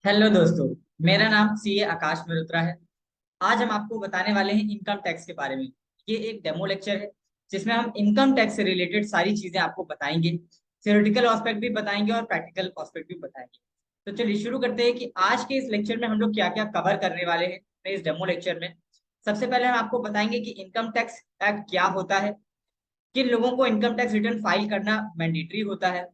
Hello दोस्तों। मेरा नाम सीए आकाश मल्होत्रा है। आज हम आपको बताने वाले हैं इनकम टैक्स के बारे में। ये एक डेमो लेक्चर है जिसमें हम इनकम टैक्स से रिलेटेड सारी चीजें आपको बताएंगे। थ्योरेटिकल एस्पेक्ट भी बताएंगे और प्रैक्टिकल एस्पेक्ट भी बताएंगे। तो चलिए शुरू करते हैं कि आज के इस लेक्चर में हम लोग क्या क्या कवर करने वाले हैं इस डेमो लेक्चर में। सबसे पहले हम आपको बताएंगे कि इनकम टैक्स एक्ट क्या होता है, किन लोगों को इनकम टैक्स रिटर्न फाइल करना मैंडेटरी होता है,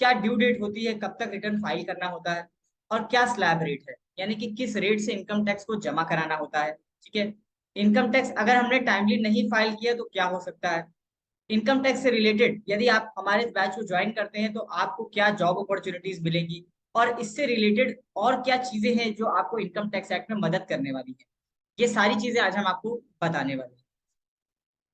क्या ड्यू डेट होती है, कब तक रिटर्न फाइल करना होता है, और क्या स्लैब रेट है यानी कि किस रेट से इनकम टैक्स को जमा कराना होता है। ठीक है। इनकम टैक्स अगर हमने टाइमली नहीं फाइल किया तो क्या हो सकता है। इनकम टैक्स से रिलेटेड यदि आप हमारे बैच को ज्वाइन करते हैं तो आपको क्या जॉब अपॉर्चुनिटीज मिलेंगी, और इससे रिलेटेड और क्या चीजें हैं जो आपको इनकम टैक्स एक्ट में मदद करने वाली है। ये सारी चीजें आज हम आपको बताने वाले हैं।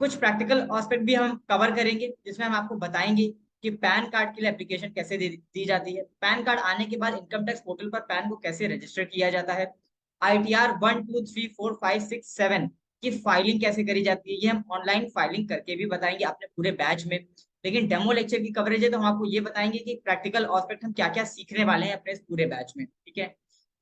कुछ प्रैक्टिकल एस्पेक्ट भी हम कवर करेंगे जिसमें हम आपको बताएंगे कि पैन कार्ड के लिए एप्लीकेशन कैसे दी जाती है, पैन कार्ड आने के बाद इनकम टैक्स पोर्टल पर पैन को कैसे रजिस्टर किया जाता है, आईटीआर 1 2 3 4 5 6 7 की फाइलिंग कैसे करी जाती है। ये हम ऑनलाइन फाइलिंग करके भी बताएंगे अपने पूरे बैच में। लेकिन डेमो लेक्चर की कवरेज है तो हम आपको ये बताएंगे कि प्रैक्टिकल एस्पेक्ट हम क्या क्या सीखने वाले हैं अपने इस पूरे बैच में। ठीक है।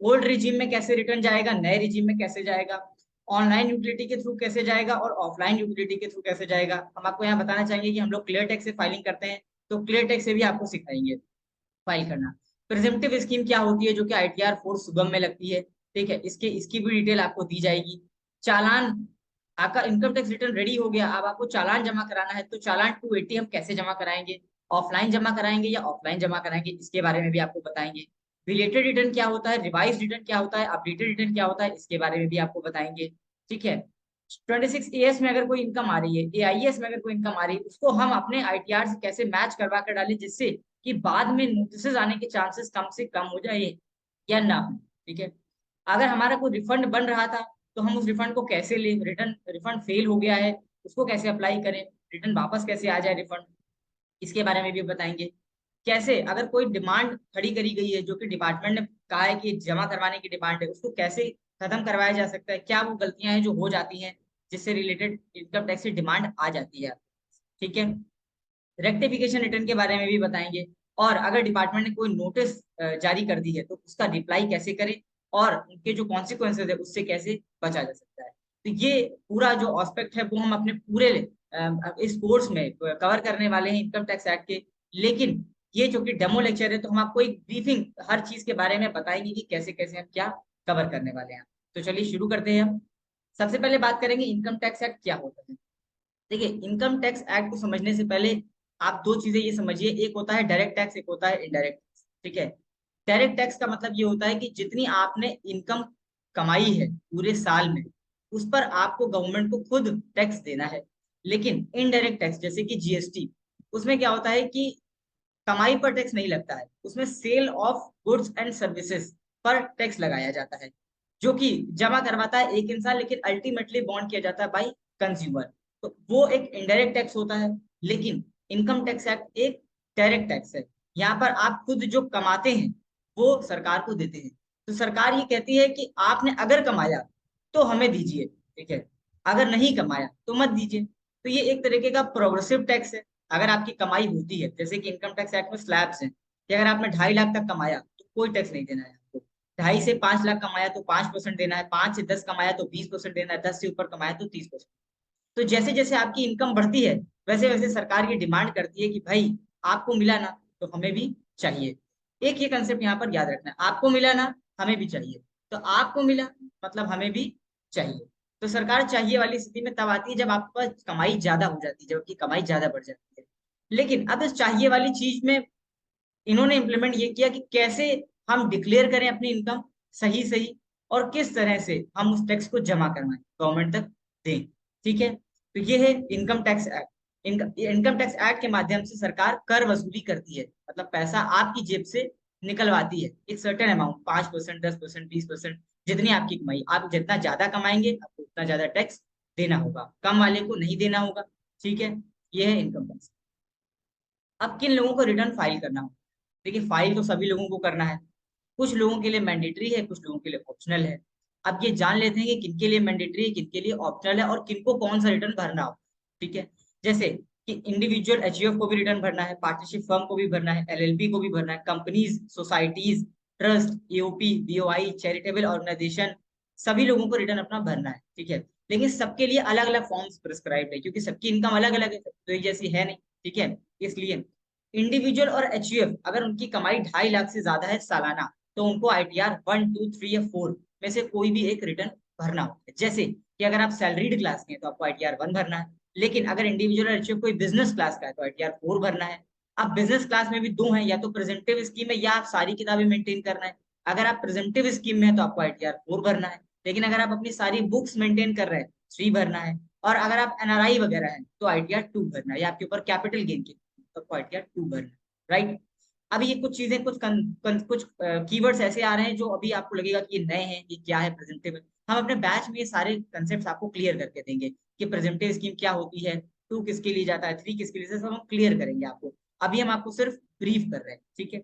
ओल्ड रिजीम में कैसे रिटर्न जाएगा, नए रिजीम में कैसे जाएगा, ऑनलाइन यूटिलिटी के थ्रू कैसे जाएगा और ऑफलाइन यूटिलिटी के थ्रू कैसे जाएगा। हम आपको यहाँ बताना चाहेंगे कि हम लोग क्लियर टेक्स से फाइलिंग करते हैं तो क्लियर टेक्स से भी आपको सिखाएंगे फाइल करना। प्रिजेम्पटिव स्कीम क्या होती है जो कि आईटीआर 4 सुगम में लगती है। ठीक है, इसके इसकी भी डिटेल आपको दी जाएगी। चालान, आपका इनकम टैक्स रिटर्न रेडी हो गया, अब आपको चालान जमा कराना है तो चालान 280 हम कैसे जमा कराएंगे, ऑफलाइन जमा कराएंगे या ऑफलाइन जमा कराएंगे, इसके बारे में भी आपको बताएंगे। रिलेटेड रिटर्न क्या होता है, रिवाइज रिटर्न क्या होता है, अपडेटेड रिटर्न क्या होता है, इसके बारे में भी आपको बताएंगे। ठीक है। 26 एएस में अगर कोई इनकम आ रही है, एआईएस में अगर कोई इनकम आ रही है, उसको हम अपने आईटीआर से कैसे मैच करवा कर डालें जिससे कि बाद में नोटिस आने के चांसेस कम से कम हो जाए या ना हो। ठीक है। अगर हमारा कोई रिफंड बन रहा था तो हम उस रिफंड को कैसे लें, रिटर्न रिफंड फेल हो गया है उसको कैसे अप्लाई करें, रिटर्न वापस कैसे आ जाए रिफंड, इसके बारे में भी बताएंगे। कैसे अगर कोई डिमांड खड़ी करी गई है जो कि डिपार्टमेंट ने कहा है कि जमा करवाने की डिमांड है, उसको कैसे खत्म करवाया जा सकता है, क्या वो गलतियां हैं जो हो जाती हैं जिससे रिलेटेड इनकम टैक्स की डिमांड आ जाती है। ठीक है। रेक्टिफिकेशन रिटर्न के बारे में भी बताएंगे। और अगर डिपार्टमेंट ने कोई नोटिस जारी कर दी है तो उसका रिप्लाई कैसे करें और उनके जो कॉन्सिक्वेंसेज है उससे कैसे बचा जा सकता है। तो ये पूरा जो एस्पेक्ट है वो हम अपने पूरे इस कोर्स में कवर करने वाले हैं इनकम टैक्स एक्ट के। लेकिन ये जो कि डेमो लेक्चर है तो हम आपको एक ब्रीफिंग हर चीज के बारे में बताएंगे कि कैसे कैसे हम क्या कवर करने वाले हैं। तो चलिए शुरू करते हैं हम। सबसे पहले बात करेंगे इनकम टैक्स एक्ट क्या होता है। देखिए, इनकम टैक्स एक्ट को समझने से पहले आप दो चीजें ये समझिए, एक होता है डायरेक्ट टैक्स, एक होता है इनडायरेक्ट टैक्स। ठीक है। डायरेक्ट टैक्स का मतलब ये होता है कि जितनी आपने इनकम कमाई है पूरे साल में उस पर आपको गवर्नमेंट को खुद टैक्स देना है। लेकिन इनडायरेक्ट टैक्स जैसे कि जीएसटी, उसमें क्या होता है कि कमाई पर टैक्स नहीं लगता है, उसमें sale of goods and services पर टैक्स लगाया जाता है जो कि जमा करवाता है एक इंसान लेकिन अल्टीमेटली बॉन्ड किया जाता है बाई कंज्यूमर। तो वो एक इनडायरेक्ट टैक्स होता है। लेकिन इनकम टैक्स एक्ट एक डायरेक्ट टैक्स है। यहाँ पर आप खुद जो कमाते हैं वो सरकार को देते हैं। तो सरकार ये कहती है कि आपने अगर कमाया तो हमें दीजिए, ठीक है, अगर नहीं कमाया तो मत दीजिए। तो ये एक तरीके का प्रोग्रेसिव टैक्स है। अगर आपकी कमाई होती है, जैसे कि इनकम टैक्स एक्ट में स्लैब्स हैं कि अगर आपने 2.5 लाख तक कमाया तो कोई टैक्स नहीं देना है आपको, 2.5 से 5 लाख कमाया तो 5% देना है, 5 से 10 कमाया तो 20% देना है, 10 से ऊपर कमाया तो 30%। तो जैसे जैसे आपकी इनकम बढ़ती है वैसे वैसे सरकार ये डिमांड करती है कि भाई आपको मिला ना तो हमें भी चाहिए। एक ये कंसेप्ट यहाँ पर याद रखना है, आपको मिला ना हमें भी चाहिए। तो आपको मिला मतलब हमें भी चाहिए। तो सरकार चाहिए वाली स्थिति में तब आती है जब आपके पास कमाई ज्यादा हो जाती है, जब आपकी कमाई ज्यादा बढ़ जाती है। लेकिन अब इस चाहिए वाली चीज में इन्होंने इम्प्लीमेंट ये किया कि कैसे हम डिक्लेयर करें अपनी इनकम सही सही, और किस तरह से हम उस टैक्स को जमा करवाएं गवर्नमेंट तक दें। ठीक है। तो ये है income tax act. Income tax act के माध्यम से सरकार कर वसूली करती है, मतलब पैसा आपकी जेब से निकलवाती है एक सर्टेन अमाउंट, 5%, 10%, 20%, जितनी आपकी कमाई, आप जितना ज्यादा कमाएंगे आपको उतना ज्यादा टैक्स देना होगा, कम वाले को नहीं देना होगा। ठीक है। ये है इनकम टैक्स। अब किन लोगों को रिटर्न फाइल करना होगा। देखिए, फाइल तो सभी लोगों को करना है, कुछ लोगों के लिए मैंडेटरी है, कुछ लोगों के लिए ऑप्शनल है। अब ये जान लेते हैं कि किनके लिए मैंडेटरी है, किनके लिए ऑप्शनल है और किनको कौन सा रिटर्न भरना हो। ठीक है। जैसे कि इंडिविजुअल एचयूएफ को भी रिटर्न भरना है, पार्टनरशिप फर्म को भी भरना है, एलएलपी को भी भरना है, companies, societies, trust, AOP, BOI, charitable organisation, सभी लोगों को रिटर्न अपना भरना है, ठीक है। लेकिन सबके लिए अलग अलग फॉर्म्स प्रिस्क्राइब्ड है, क्योंकि सबकी इनकम अलग अलग है, तो एक जैसी है नहीं, ठीक है। इसलिए इंडिविजुअल और एचयूएफ अगर उनकी कमाई 2.5 लाख से ज्यादा है सालाना, तो उनको आईटीआर 1, 2, 3 या 4 में से कोई भी एक रिटर्न भरना होता है। जैसे कि अगर आप सैलरीड क्लास के हैं तो आपको आईटीआर 1 भरना है, लेकिन अगर इंडिविजुअल और एचयूएफ कोई बिजनेस क्लास का है तो आईटीआर 4 भरना है। अब बिजनेस क्लास में भी दो हैं, या तो प्रेजेंटिव स्कीम है या आप सारी किताबें मेंटेन करना है। अगर आप प्रेजेंटिव स्कीम में है तो आपको आईटीआर 4 भरना है, लेकिन अगर आप अपनी सारी बुक्स मेंटेन कर रहे हैं 3 भरना है। और अगर आप एनआरआई वगैरह है तो आईटीआर 2 भरना है, या आपके ऊपर कैपिटल गेन की तो आपको आईटीआर 2 भरना है, राइट। अब ये कुछ चीजें, कुछ कीवर्ड्स ऐसे आ रहे हैं जो अभी आपको लगेगा कि ये नए हैं, ये क्या है प्रेजेंटेबल। हम अपने बैच में ये सारे कंसेप्ट आपको क्लियर करके देंगे कि प्रेजेंटेबल स्कीम क्या होती है, 2 किसके लिए जाता है, 3 किसके लिए, सब हम क्लियर करेंगे आपको। अभी हम आपको सिर्फ ब्रीफ कर रहे हैं, ठीक है।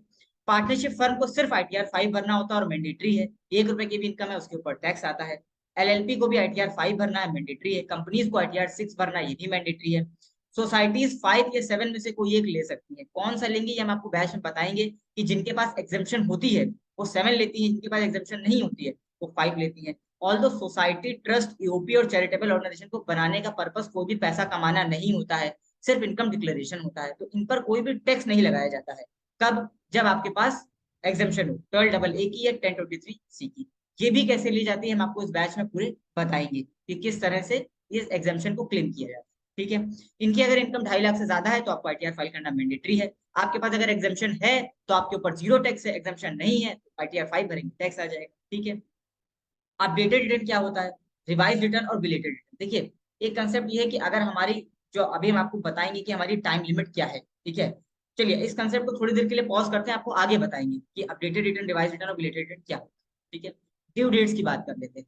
पार्टनरशिप फर्म को सिर्फ आईटीआर 5 भरना होता है और मैंडेटरी है। 1 रुपए की भी इनकम है उसके ऊपर टैक्स आता है। एलएलपी को भी आईटीआर 5 भरना है, मैंडेटरी है। कंपनीज को आईटीआर 6 भरना है, ये भी मैंडेटरी है। सोसाइटीज 5 या 7 में से कोई एक ले सकती है। कौन सा लेंगे ये हम आपको बैच में बताएंगे, कि जिनके पास एग्जेम्पशन होती है वो 7 लेती है, जिनके पास एग्जेम्पशन नहीं होती है वो 5 लेती है। ऑल्दो सोसाइटी, ट्रस्ट, ईओपी और चैरिटेबल ऑर्गेनाइजेशन को बनाने का पर्पस कोई भी पैसा कमाना नहीं होता है, सिर्फ इनकम डिक्लेरेशन होता है, तो इन पर कोई भी टैक्स नहीं लगाया जाता है। कब? जब आपके पास एग्जेम्पशन हो, 12AA की या 1023C की। ये भी कैसे ली जाती है हम आपको इस बैच में पूरे बताएंगे कि किस तरह से इस एग्जेम्पशन को क्लेम किया जाता है, ठीक है। इनकी अगर इनकम 2.5 लाख से ज्यादा है तो आपको आईटीआर फाइल करना मैंडेटरी है। आपके पास अगर एग्जेम्पशन है तो आपके ऊपर जीरो टैक्स है, एग्जेम्पशन नहीं है तो आईटीआर 5 भरेंगे, टैक्स आ जाएगा, ठीक है। अपडेटेड रिटर्न क्या होता है? रिवाइज रिटर्न और बिलेटेड रिटर्न। देखिए, एक कंसेप्ट ये है कि अगर हमारी, जो अभी हम आपको बताएंगे कि हमारी टाइम लिमिट क्या है, ठीक है। चलिए इस कंसेप्ट को थोड़ी देर के लिए पॉज करते हैं, आपको आगे बताएंगे कि अपडेटेड रिटर्न, रिवाइज रिटर्न और बिलेटेड रिटर्न क्या होता है, ठीक है। ड्यू डेट्स की बात कर लेते हैं।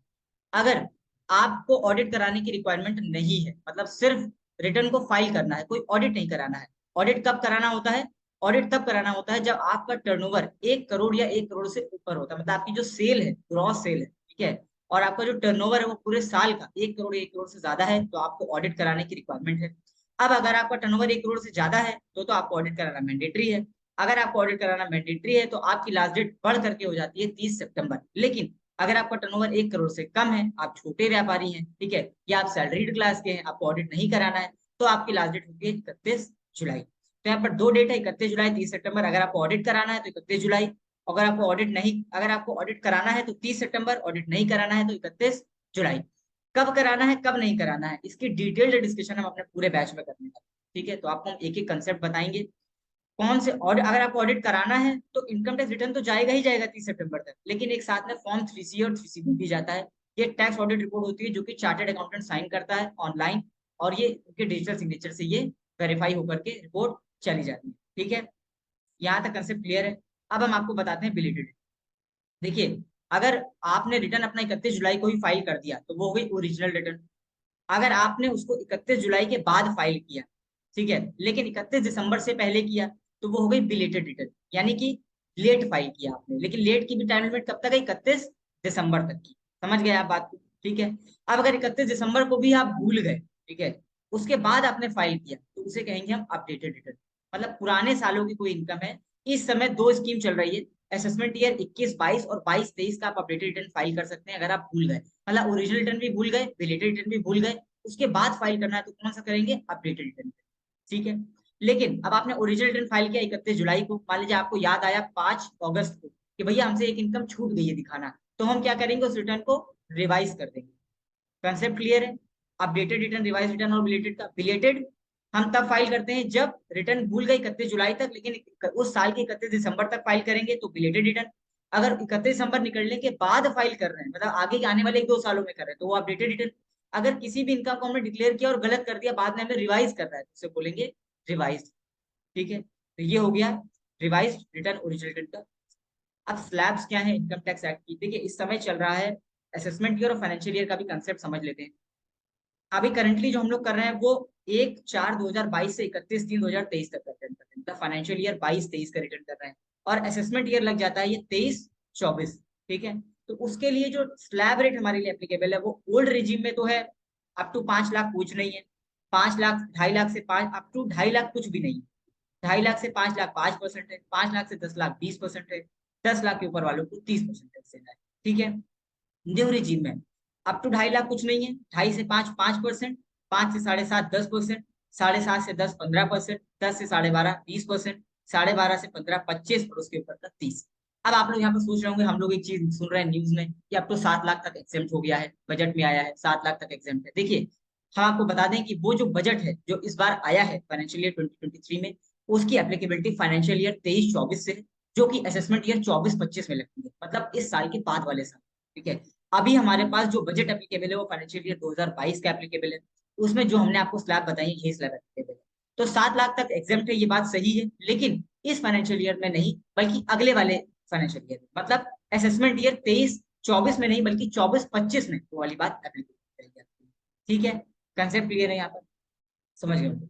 अगर आपको ऑडिट कराने की रिक्वायरमेंट नहीं है, मतलब सिर्फ रिटर्न को फाइल करना है, कोई ऑडिट नहीं कराना है। ऑडिट कब कराना होता है? ऑडिट तब कराना होता है जब आपका टर्नओवर 1 करोड़ या 1 करोड़ से ऊपर होता है, मतलब आपकी जो सेल है, ग्रॉस सेल है, ठीक है, और आपका जो टर्नओवर है वो पूरे साल का 1 करोड़, 1 करोड़ से ज्यादा है, तो आपको ऑडिट कराने की रिक्वायरमेंट है। अब अगर आपका टर्नओवर 1 करोड़ से ज्यादा है तो आपको ऑडिट कराना मैंडेटरी है। अगर आपको ऑडिट कराना मैंडेटरी है तो आपकी लास्ट डेट बढ़ करके हो जाती है 30 सितंबर। लेकिन अगर आपका टर्नओवर 1 करोड़ से कम है, आप छोटे व्यापारी हैं, ठीक है, या आप सैलरीड क्लास के हैं, आपको ऑडिट नहीं कराना है, तो आपकी लास्ट डेट होती है 31 जुलाई। तो यहाँ पर दो डेट है, 31 जुलाई, 30 सितंबर। अगर आपको ऑडिट कराना है तो 31 जुलाई। अगर आपको ऑडिट नहीं, अगर आपको ऑडिट कराना है तो 30 सितंबर, ऑडिट नहीं कराना है तो 31 जुलाई। कब कराना है कब नहीं कराना है इसकी डिटेल्ड डिस्कशन हम अपने पूरे बैच में करने वाले हैं, ठीक है। तो आपको हम एक एक कंसेप्ट बताएंगे। कौन से ऑडिट, अगर आपको ऑडिट कराना है तो इनकम टैक्स रिटर्न तो जाएगा ही जाएगा 30 सितंबर तक, लेकिन एक साथ में फॉर्म 3C और 3CB भी जाता है। ये टैक्स ऑडिट रिपोर्ट होती है जो कि चार्टर्ड अकाउंटेंट साइन करता है ऑनलाइन, और ये उनके डिजिटल सिग्नेचर से ये वेरीफाई होकर के रिपोर्ट चली जाती है, ठीक है। यहाँ तक कंसेप्ट क्लियर है। अब हम आपको बताते हैं बिलेटेड। देखिए, अगर आपने रिटर्न अपना 31 जुलाई को ही फाइल कर दिया तो वो हो गई ओरिजिनल रिटर्न। अगर आपने उसको 31 जुलाई के बाद फाइल किया, ठीक है, लेकिन 31 दिसंबर से पहले किया, तो वो हो गई बिलेटेड रिटर्न, यानी कि लेट फाइल किया आपने। लेकिन लेट की भी टाइम लिमिट कब तक है? 31 दिसंबर तक की। समझ गए आप बात को, ठीक है। अब अगर 31 दिसंबर को भी आप भूल गए, ठीक है, उसके बाद आपने फाइल किया, तो उसे कहेंगे हम अपडेटेड रिटर्न। मतलब पुराने सालों की कोई इनकम है, इस समय दो स्कीम चल रही है, असेसमेंट ईयर 21-22 और 22-23 का आप अपडेटेड रिटर्न फाइल कर सकते हैं। अगर आप भूल गए, मतलब ओरिजिनल रिटर्न भी भूल गए, बिलेटेड रिटर्न भी भूल गए, उसके बाद फाइल करना है तो कौन सा करेंगे? अपडेटेड रिटर्न, ठीक है। लेकिन अब आपने ओरिजिनल रिटर्न फाइल किया 31 जुलाई को, मान लीजिए आपको याद आया 5 अगस्त को कि भैया हमसे एक इनकम छूट गई है दिखाना, तो हम क्या करेंगे? उस रिटर्न को रिवाइज कर देंगे। कंसेप्ट क्लियर है? अपडेटेड रिटर्न, रिवाइज रिटर्न और बिलेटेड का। बिलेटेड हम तब फाइल करते हैं जब रिटर्न भूल गए 31 जुलाई तक, लेकिन उस साल के 31 दिसंबर तक फाइल करेंगे तो बिलेटेड रिटर्न। अगर 31 दिसंबर निकलने के बाद फाइल कर रहे हैं, मतलब आगे के आने वाले 1-2 सालों में कर रहे हैं, तो वो अपडेटेड रिटर्न। अगर किसी भी इनकम को हमने डिक्लेयर किया और गलत कर दिया, बाद में हमें रिवाइज कर रहा है, तो उसे बोलेंगे रिवाइज, ठीक है। तो ये हो गया रिवाइज रिटर्न, ओरिजिनल रिटर्न का। अब स्लैब्स क्या है इनकम टैक्स एक्ट की? देखिए, इस समय चल रहा है असेसमेंट ईयर और फाइनेंशियल ईयर का भी कंसेप्ट समझ लेते हैं। अभी करंटली जो हम लोग कर रहे हैं वो 1/4/2022 से 31/3/2023 तक का रिटर्न कर रहे हैं, मतलब फाइनेंशियल ईयर 22-23 का रिटर्न कर रहे हैं। और असेसमेंट ईयर लग जाता है ये 23-24, ठीक है। तो उसके लिए जो स्लैब रेट हमारे लिए एप्लीकेबल है वो ओल्ड रिजीम में तो है, अप टू 5 लाख कुछ नहीं है। 5 लाख, 2.5 लाख से 5, अप टू 2.5 लाख कुछ भी नहीं है। 2.5 लाख से 5 लाख 5% है, 5 लाख से 10 लाख 20% है। 10 लाख के ऊपर वालों को 30% टैक्स देना है। ठीक है, न्यू रिजीम में अप टू 2.5 लाख कुछ नहीं है, 2.5 से 5 5%, 5 से 7.5 10%, 7.5 से 10 15%, 10 से 12.5 20%, 12.5 से 15 25 और उसके ऊपर तक 30। अब आप लोग यहाँ पर सोच रहे होंगे, हम लोग एक चीज सुन रहे हैं न्यूज में कि अब तो 7 लाख तक एग्जेम्प्ट हो गया है, बजट में आया है 7 लाख तक एग्जेम्प्ट है। देखिए, हम आपको बता दें कि वो जो बजट है जो इस बार आया है फाइनेंशियल ईयर 2023 में, उसकी एप्लीकेबिलिटी फाइनेंशियल ईयर 23-24 से है, जो कि असेसमेंट ईयर 24-25 में लगती है, मतलब इस साल के बाद वाले साल। ठीक है, अभी हमारे पास जो बजट एप्लीकेबल है वो फाइनेंशियल ईयर 2022 का एप्लीकेबल है, उसमें जो हमने आपको स्लैब बताई ये स्लैब एप्लीकेबल है। तो 7 लाख तक एग्जेम्प्ट है, ये बात सही है, लेकिन इस फाइनेंशियल ईयर में नहीं, बल्कि अगले वाले फाइनेंशियल ईयर में, मतलब असेसमेंट ईयर 23-24 में नहीं, बल्कि 24-25 में वो वाली बात एप्लीकेबल है। ठीक है, कंसेप्ट क्लियर है यहाँ पर, समझ गए होंगे।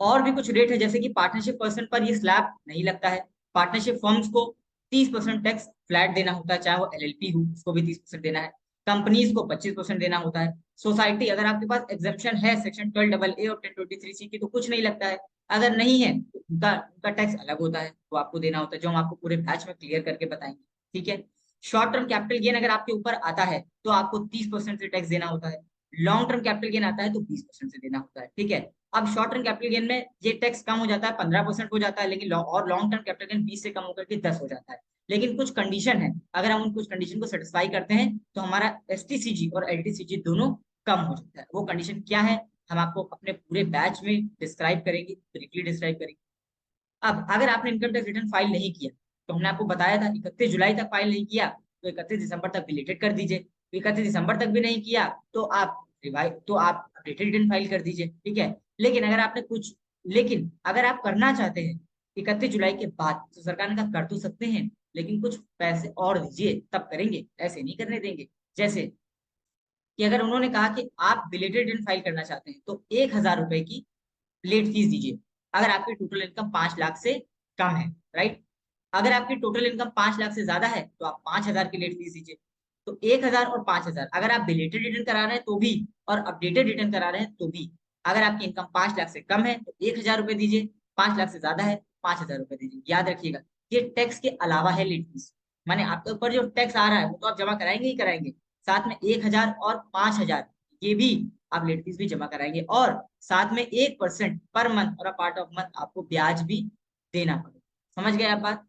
और भी कुछ रेट है, जैसे कि पार्टनरशिप पर्सन पर ये स्लैब नहीं लगता है। पार्टनरशिप फर्म्स को 30% टैक्स फ्लैट देना होता है, चाहे वो एलएलपी हो उसको भी 30% देना है। कंपनीज को 25% देना होता है। सोसाइटी, अगर आपके पास एग्जेम्पशन है सेक्शन 12AA और 1023C की, तो कुछ नहीं लगता है। अगर नहीं है तो उनका उनका टैक्स अलग होता है, वो आपको देना होता है, जो हम आपको पूरे बैच में क्लियर करके बताएंगे। ठीक है, शॉर्ट टर्म कैपिटल गेन अगर आपके ऊपर आता है तो आपको 30% से टैक्स देना होता है। लॉन्ग टर्म कैपिटल गेन आता है तो 20% से देना होता है। ठीक है, अब शॉर्ट टर्म कैपिटल गेन में ये टैक्स कम हो जाता है, 15% हो जाता है, लेकिन और लॉन्ग टर्म कैपिटल गेन 20 से कम होकर के 10 हो जाता है। लेकिन कुछ कंडीशन है, अगर हम उन कुछ कंडीशन को सेटिस्फाई करते हैं तो हमारा एसटीसीजी और एलटीसीजी दोनों कम हो जाता है। वो कंडीशन क्या है, हम आपको अपने पूरे बैच में डिस्क्राइब करेंगे, ब्रीफली डिस्क्राइब करेंगे। अब अगर आपने इनकम टैक्स रिटर्न फाइल नहीं किया, तो हमने आपको बताया था 31 जुलाई तक फाइल नहीं किया तो 31 दिसंबर तक डिलीटेड कर दीजिए। 31 दिसंबर तक भी नहीं किया तो आप अपडेटेड रिटर्न फाइल कर दीजिए। ठीक है, लेकिन अगर आपने कुछ लेकिन अगर आप करना चाहते हैं 31 जुलाई के बाद, तो सरकार ने कहा कर तो सकते हैं, लेकिन कुछ पैसे और दीजिए तब करेंगे, ऐसे नहीं करने देंगे। जैसे कि अगर उन्होंने कहा कि आप बिलेटेड रिटर्न फाइल करना चाहते हैं तो 1,000 रुपए की लेट फीस दीजिए, अगर आपकी टोटल इनकम 5 लाख से कम है। राइट, अगर आपकी टोटल इनकम 5 लाख से ज्यादा है तो आप 5,000 की लेट फीस दीजिए। तो 1,000 और 5,000, अगर आप बिलेटेड रिटर्न करा रहे हैं तो भी और अपडेटेड रिटर्न करा रहे हैं तो भी, अगर आपकी इनकम 5 लाख से कम है तो 1,000 रुपए दीजिए, 5 लाख से ज्यादा है 5,000 रुपए दीजिए। याद रखिएगा, ये टैक्स के अलावा है लेट फीस, माने आपके ऊपर जो टैक्स आ रहा है वो तो आप जमा कराएंगे ही कराएंगे, साथ में 1,000 और 5,000 ये भी आप लेट फीस भी जमा कराएंगे, और साथ में 1% पर मंथ और पार्ट ऑफ मंथ आपको ब्याज भी देना पड़ेगा। समझ गए आप बात,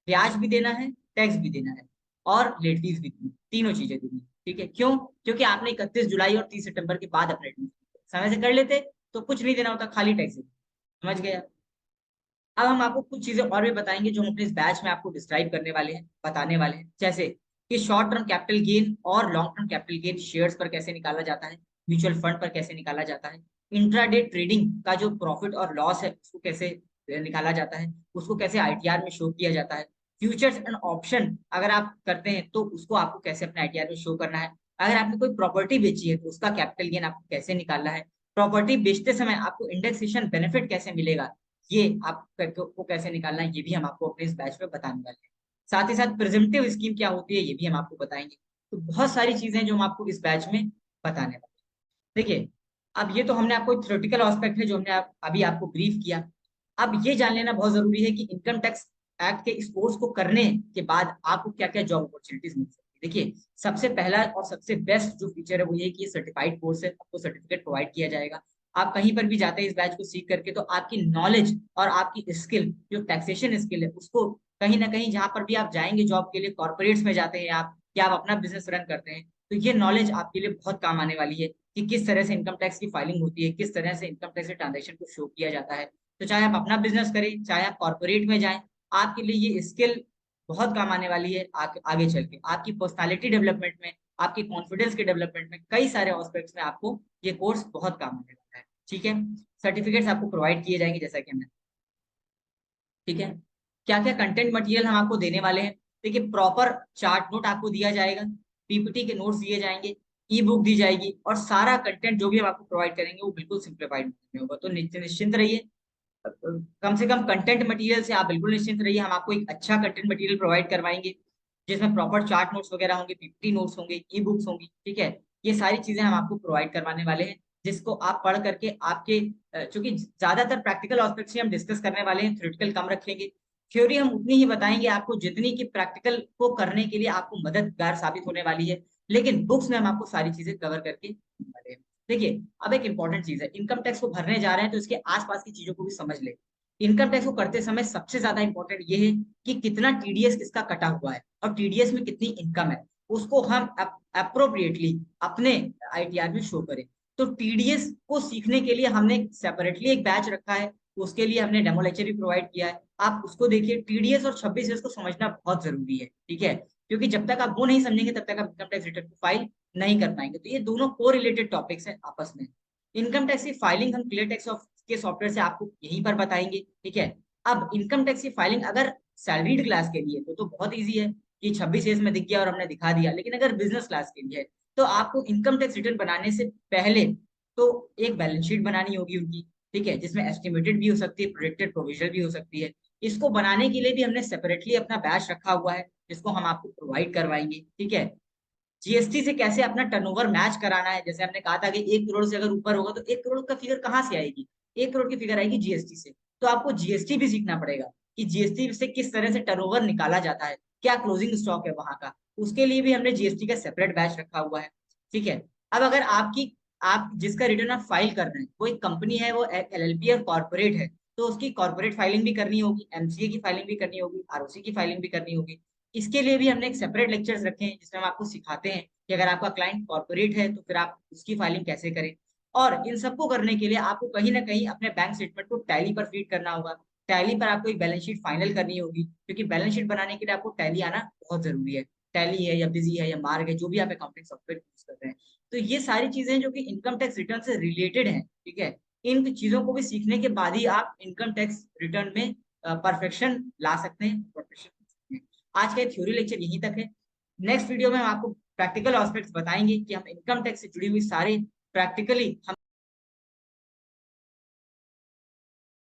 ब्याज भी देना है, टैक्स भी देना है, और लेट फीस भी देनी है, तीनों चीजें देनी है। ठीक है, क्यों? क्योंकि आपने 31 जुलाई और 30 सितंबर के बाद अपने समय से कर लेते तो कुछ नहीं देना होता, खाली टैक्स। समझ गए? अब हम आपको कुछ चीजें और भी बताएंगे जो हम अपने इस बैच में आपको डिस्क्राइब करने वाले हैं, बताने वाले हैं, जैसे कि शॉर्ट टर्म कैपिटल गेन और long term capital gain shares पर कैसे निकाला जाता है, म्यूचुअल फंड पर कैसे निकाला जाता है, इंट्राडे ट्रेडिंग का जो प्रॉफिट और लॉस है उसको कैसे निकाला जाता है, उसको कैसे आईटीआर में शो किया जाता है, फ्यूचर्स एंड ऑप्शन अगर आप करते हैं तो उसको आपको कैसे अपने आईटीआर में शो करना है, अगर आपने कोई प्रॉपर्टी बेची है तो उसका कैपिटल गेन आपको कैसे निकालना है, प्रॉपर्टी बेचते समय आपको इंडेक्सेशन बेनिफिट कैसे मिलेगा, ये आप को कैसे निकालना है, ये भी हम आपको अपने इस बैच में बताने वाले हैं। साथ ही साथ प्रिजम्पटिव स्कीम क्या होती है ये भी हम आपको बताएंगे। तो बहुत सारी चीजें जो हम आपको इस बैच में बताने वाले हैं। देखिए, अब ये तो हमने आपको थ्योरेटिकल एस्पेक्ट है जो हमने अभी आपको ब्रीफ किया। अब ये जान लेना बहुत जरूरी है कि इनकम टैक्स एक्ट के इस कोर्स को करने के बाद आपको क्या क्या जॉब अपॉर्चुनिटीज मिल सकती है। देखिए, सबसे पहला और सबसे बेस्ट जो फीचर है वो ये कि ये सर्टिफाइड कोर्स है, आपको सर्टिफिकेट प्रोवाइड किया जाएगा। आप कहीं पर भी जाते हैं इस बैच को सीख करके तो आपकी नॉलेज और आपकी स्किल, जो टैक्सेशन स्किल है, उसको कहीं ना कहीं जहां पर भी आप जाएंगे जॉब के लिए, कॉर्पोरेट्स में जाते हैं आप या आप अपना बिजनेस रन करते हैं, तो ये नॉलेज आपके लिए बहुत काम आने वाली है कि किस तरह से इनकम टैक्स की फाइलिंग होती है, किस तरह से इनकम टैक्स के ट्रांजेक्शन को शो किया जाता है। तो चाहे आप अपना बिजनेस करें, चाहे आप कॉर्पोरेट में जाएं, आपके लिए ये स्किल बहुत काम आने वाली है। आगे चल के आपकी पर्सनालिटी डेवलपमेंट में, आपकी कॉन्फिडेंस के डेवलपमेंट में, कई सारे एस्पेक्ट्स में आपको ये कोर्स बहुत काम आने वाला है। ठीक है, सर्टिफिकेट्स आपको प्रोवाइड किए जाएंगे जैसा कि हमने। ठीक है, क्या क्या कंटेंट मटेरियल हम आपको देने वाले हैं। देखिए, प्रॉपर चार्ट नोट आपको दिया जाएगा, पीपीटी के नोट्स दिए जाएंगे, ई बुक दी जाएगी, और सारा कंटेंट जो भी हम आपको प्रोवाइड करेंगे वो बिल्कुल सिंप्लीफाइड में होगा। तो निश्चिंत रहिए, कम से कम कंटेंट मटेरियल से आप बिल्कुल निश्चिंत रहिए, हम आपको एक अच्छा कंटेंट मटेरियल प्रोवाइड करवाएंगे जिसमें प्रॉपर चार्ट नोट्स वगैरह होंगे, पीपीटी नोट्स होंगे, ई बुक्स होंगी। ठीक है, ये सारी चीजें हम आपको प्रोवाइड करवाने वाले हैं, जिसको आप पढ़ करके आपके चूंकि ज्यादातर प्रैक्टिकल एस्पेक्ट्स ही हम डिस्कस करने वाले हैं, थ्योरेटिकल कम रखेंगे, थ्योरी हम उतनी ही बताएंगे आपको जितनी कि प्रैक्टिकल को करने के लिए आपको मददगार साबित होने वाली है, लेकिन बुक्स में हम आपको सारी चीजें कवर करके वाले हैं। देखिए, अब एक इंपॉर्टेंट चीज है, इनकम टैक्स को भरने जा रहे हैं तो इसके आसपास की चीजों को भी समझ ले। इनकम टैक्स को करते समय सबसे ज्यादा इंपॉर्टेंट ये है कि कितना टीडीएस किसका कटा हुआ है और टीडीएस में कितनी इनकम है, उसको हम अप्रोप्रिएटली अपने आईटीआर में शो करें। तो टीडीएस को सीखने के लिए हमने सेपरेटली एक बैच रखा है, उसके लिए हमने डेमो लेक्चर भी प्रोवाइड किया है, आप उसको देखिए। टीडीएस और 26 को समझना बहुत जरूरी है, ठीक है, क्योंकि जब तक आप वो नहीं समझेंगे तब तक आप इनकम टैक्स रिटर्न को फाइल नहीं कर पाएंगे। तो ये दोनों को रिलेटेड टॉपिक्स हैं आपस में। इनकम टैक्स की फाइलिंग हम क्लियर टैक्स के सॉफ्टवेयर से आपको यहीं पर बताएंगे, ठीक है। अब इनकम टैक्स की फाइलिंग अगर सैलरीड क्लास के लिए तो बहुत ईजी है कि 26 में दिख गया और हमने दिखा दिया, लेकिन अगर बिजनेस क्लास के लिए है तो आपको इनकम टैक्स रिटर्न बनाने से पहले तो एक बैलेंस शीट बनानी होगी उनकी, ठीक है, जिसमें एस्टिमेटेड भी हो सकती है, प्रोजेक्टेड प्रोविजन भी हो सकती है। इसको बनाने के लिए भी हमने सेपरेटली अपना बैच रखा हुआ है, जिसको हम आपको प्रोवाइड करवाएंगे, ठीक है। जीएसटी से कैसे अपना टर्नओवर मैच कराना है, जैसे हमने कहा था कि 1 करोड़ से अगर ऊपर होगा तो 1 करोड़ का फिगर कहाँ से आएगी, 1 करोड़ की फिगर आएगी जीएसटी से। तो आपको जीएसटी भी सीखना पड़ेगा कि जीएसटी से किस तरह से टर्नओवर निकाला जाता है, क्या क्लोजिंग स्टॉक है वहां का, उसके लिए भी हमने जीएसटी का सेपरेट बैच रखा हुआ है, ठीक है। अब अगर आप जिसका रिटर्न आप फाइल कर रहे हैं वो एक कंपनी है, वो एलएलपी और कॉर्पोरेट है, तो उसकी कॉर्पोरेट फाइलिंग भी करनी होगी, एमसीए की फाइलिंग भी करनी होगी, आरओसी की फाइलिंग भी करनी होगी। इसके लिए भी हमने एक सेपरेट लेक्चर्स रखे हैं जिसमें हम आपको सिखाते हैं कि अगर आपका क्लाइंट कॉर्पोरेट है तो फिर आप उसकी फाइलिंग कैसे करें। और इन सबको करने के लिए आपको कहीं ना कहीं अपने बैंक स्टेटमेंट को टैली पर फीड करना होगा। टैली पर आपको एक बैलेंस शीट फाइनल करनी होगी, क्योंकि बैलेंस शीट बनाने के लिए आपको टैली आना बहुत जरूरी है। टैली है या बिजी है या मार्ग है, जो भी आप अकाउंटिंग सॉफ्टवेयर यूज कर रहे हैं। तो ये सारी चीजें जो कि इनकम टैक्स रिटर्न से रिलेटेड हैं, ठीक है, इन चीजों को भी सीखने के बाद ही आप इनकम टैक्स रिटर्न में परफेक्शन ला सकते हैं, प्रोफेशन। आज का थ्योरी लेक्चर यहीं तक है। नेक्स्ट वीडियो में हम आपको प्रैक्टिकल एस्पेक्ट्स बताएंगे कि हम इनकम टैक्स से जुड़ी हुई सारी प्रैक्टिकली हम